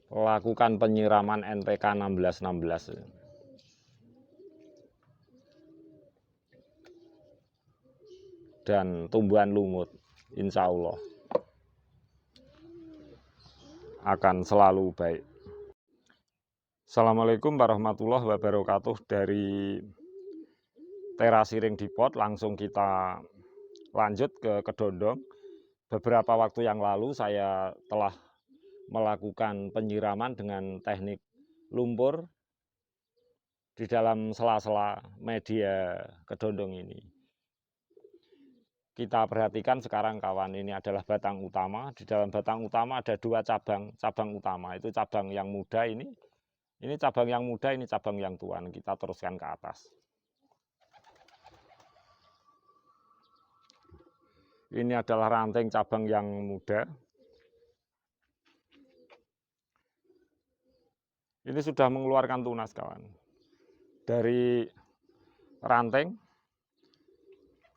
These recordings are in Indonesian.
lakukan penyiraman NPK 1616 dan tumbuhan lumut, insya Allah akan selalu baik. Assalamualaikum warahmatullahi wabarakatuh. Dari terasiring di pot langsung kita lanjut ke kedondong. Beberapa waktu yang lalu saya telah melakukan penyiraman dengan teknik lumpur di dalam sela-sela media kedondong ini. Kita perhatikan sekarang kawan, ini adalah batang utama. Di dalam batang utama ada dua cabang utama. Itu cabang yang muda ini cabang yang muda, ini cabang yang tua. Kita teruskan ke atas. Ini adalah ranting cabang yang muda. Ini sudah mengeluarkan tunas kawan. Dari ranting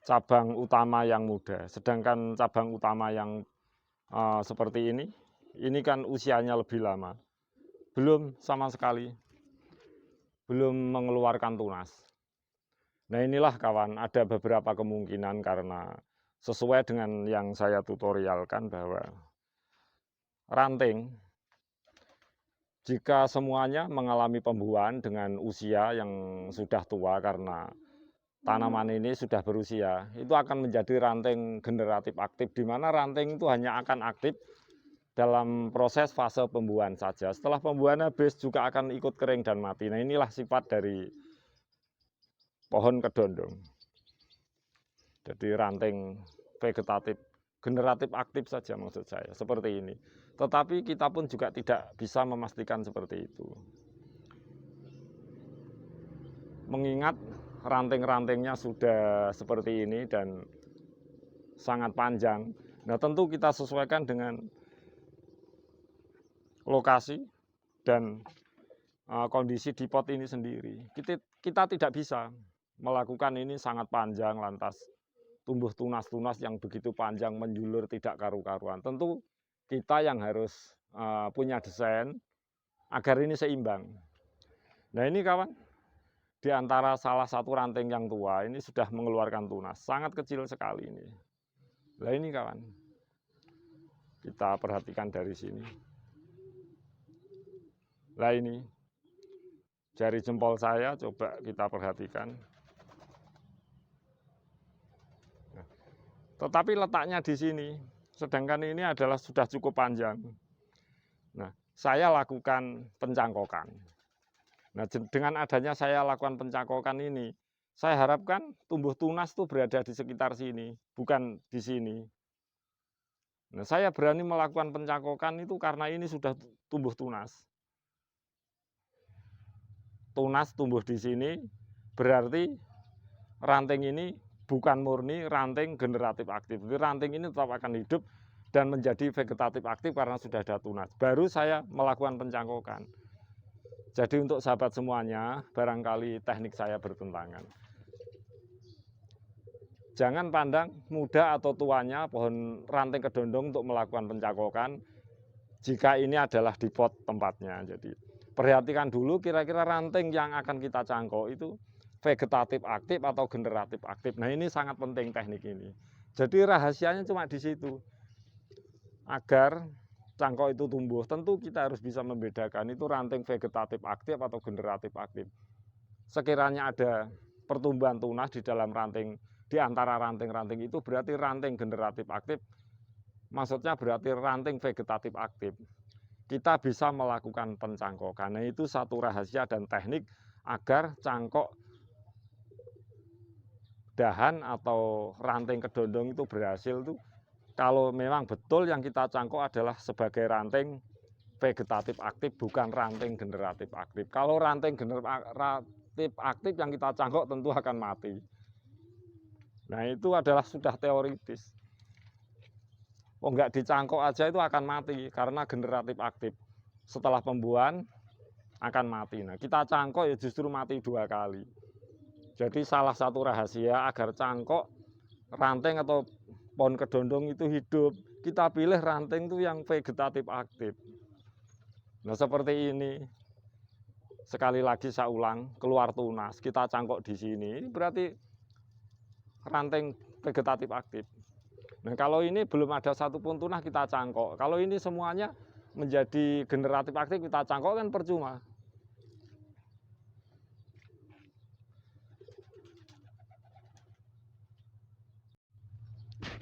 cabang utama yang muda, sedangkan cabang utama yang seperti ini kan usianya lebih lama, belum sama sekali, belum mengeluarkan tunas. Nah inilah kawan, ada beberapa kemungkinan karena sesuai dengan yang saya tutorialkan bahwa ranting jika semuanya mengalami pembuahan dengan usia yang sudah tua karena tanaman ini sudah berusia, itu akan menjadi ranting generatif aktif, di mana ranting itu hanya akan aktif dalam proses fase pembuahan saja. Setelah pembuahan habis juga akan ikut kering dan mati. Nah inilah sifat dari pohon kedondong. Jadi ranting vegetatif, generatif aktif saja maksud saya, seperti ini. Tetapi kita pun juga tidak bisa memastikan seperti itu. Mengingat ranting-rantingnya sudah seperti ini dan sangat panjang. Nah tentu kita sesuaikan dengan lokasi dan kondisi di pot ini sendiri. Kita tidak bisa melakukan ini sangat panjang lantas tumbuh tunas-tunas yang begitu panjang menjulur tidak karu-karuan. Tentu kita yang harus punya desain agar ini seimbang. Nah ini kawan, di antara salah satu ranting yang tua ini sudah mengeluarkan tunas, sangat kecil sekali ini. Nah ini kawan, kita perhatikan dari sini. Nah ini, jari jempol saya coba kita perhatikan. Nah, tetapi letaknya di sini, sedangkan ini adalah sudah cukup panjang. Nah, saya lakukan pencangkokan. Nah, dengan adanya saya lakukan pencangkokan ini, saya harapkan tumbuh tunas itu berada di sekitar sini, bukan di sini. Nah, saya berani melakukan pencangkokan itu karena ini sudah tumbuh tunas. Tunas tumbuh di sini, berarti ranting ini bukan murni ranting generatif aktif. Jadi ranting ini tetap akan hidup dan menjadi vegetatif aktif karena sudah ada tunas. Baru saya melakukan pencangkokan. Jadi untuk sahabat semuanya, barangkali teknik saya bertentangan. Jangan pandang muda atau tuanya pohon ranting kedondong untuk melakukan pencangkokan jika ini adalah di pot tempatnya. Jadi perhatikan dulu kira-kira ranting yang akan kita cangkok itu vegetatif aktif atau generatif aktif. Nah ini sangat penting teknik ini. Jadi rahasianya cuma di situ. Agar cangkok itu tumbuh, tentu kita harus bisa membedakan itu ranting vegetatif aktif atau generatif aktif. Sekiranya ada pertumbuhan tunas di dalam ranting, di antara ranting-ranting itu berarti ranting generatif aktif, maksudnya berarti ranting vegetatif aktif. Kita bisa melakukan pencangkokan. Nah itu satu rahasia dan teknik agar cangkok dahan atau ranting kedondong itu berhasil tuh. Kalau memang betul yang kita cangkok adalah sebagai ranting vegetatif aktif, bukan ranting generatif aktif. Kalau ranting generatif aktif yang kita cangkok tentu akan mati. Nah itu adalah sudah teoritis. Oh enggak dicangkok aja itu akan mati karena generatif aktif. Setelah pembuahan akan mati. Nah kita cangkok ya justru mati 2 kali. Jadi salah satu rahasia agar cangkok ranting atau pohon kedondong itu hidup, kita pilih ranting itu yang vegetatif aktif. Nah seperti ini, sekali lagi saya ulang, keluar tunas, kita cangkok di sini, ini berarti ranting vegetatif aktif. Nah kalau ini belum ada satupun tunas kita cangkok, kalau ini semuanya menjadi generatif aktif kita cangkok kan percuma.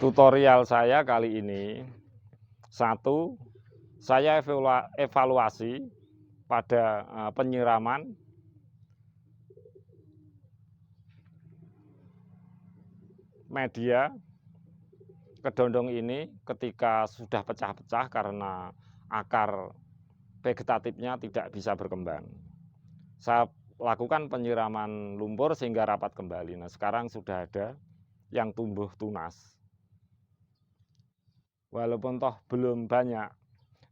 Tutorial saya kali ini, satu, saya evaluasi pada penyiraman media kedondong ini ketika sudah pecah-pecah karena akar vegetatifnya tidak bisa berkembang. Saya lakukan penyiraman lumpur sehingga rapat kembali. Nah, sekarang sudah ada yang tumbuh tunas. Walaupun toh belum banyak.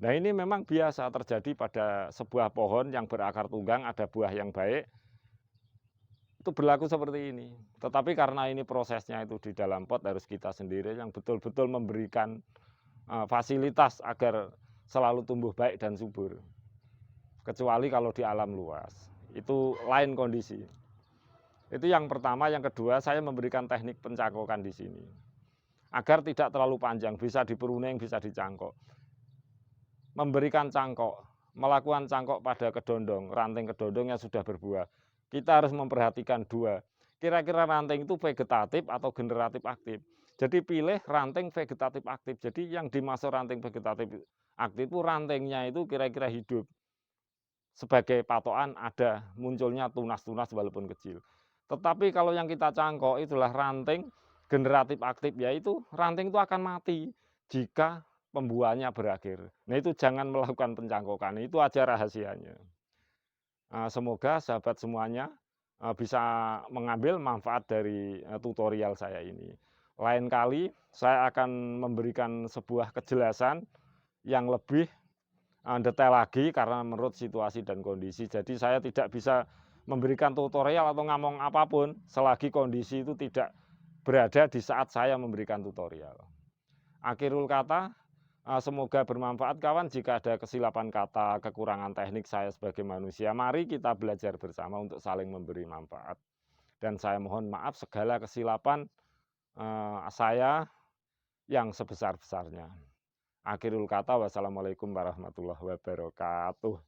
Nah, ini memang biasa terjadi pada sebuah pohon yang berakar tunggang, ada buah yang baik, itu berlaku seperti ini. Tetapi karena ini prosesnya itu di dalam pot harus kita sendiri yang betul-betul memberikan fasilitas agar selalu tumbuh baik dan subur. Kecuali kalau di alam luas, itu lain kondisi. Itu yang pertama, yang kedua saya memberikan teknik pencangkokan di sini. Agar tidak terlalu panjang, bisa diperuning, bisa dicangkok. Memberikan cangkok, melakukan cangkok pada kedondong, ranting kedondong yang sudah berbuah. Kita harus memperhatikan dua, kira-kira ranting itu vegetatif atau generatif aktif. Jadi pilih ranting vegetatif aktif. Jadi yang dimaksud ranting vegetatif aktif itu rantingnya itu kira-kira hidup. Sebagai patokan ada munculnya tunas-tunas walaupun kecil. Tetapi kalau yang kita cangkok itulah ranting generatif aktif, yaitu ranting itu akan mati jika pembuahannya berakhir. Nah itu jangan melakukan pencangkokan, itu aja rahasianya. Semoga sahabat semuanya bisa mengambil manfaat dari tutorial saya ini. Lain kali saya akan memberikan sebuah kejelasan yang lebih detail lagi karena menurut situasi dan kondisi. Jadi saya tidak bisa memberikan tutorial atau ngomong apapun selagi kondisi itu tidak berada di saat saya memberikan tutorial. Akhirul kata, semoga bermanfaat kawan. Jika ada kesilapan kata, kekurangan teknik saya sebagai manusia, mari kita belajar bersama untuk saling memberi manfaat. Dan saya mohon maaf segala kesilapan saya yang sebesar-besarnya. Akhirul kata, wassalamualaikum warahmatullahi wabarakatuh.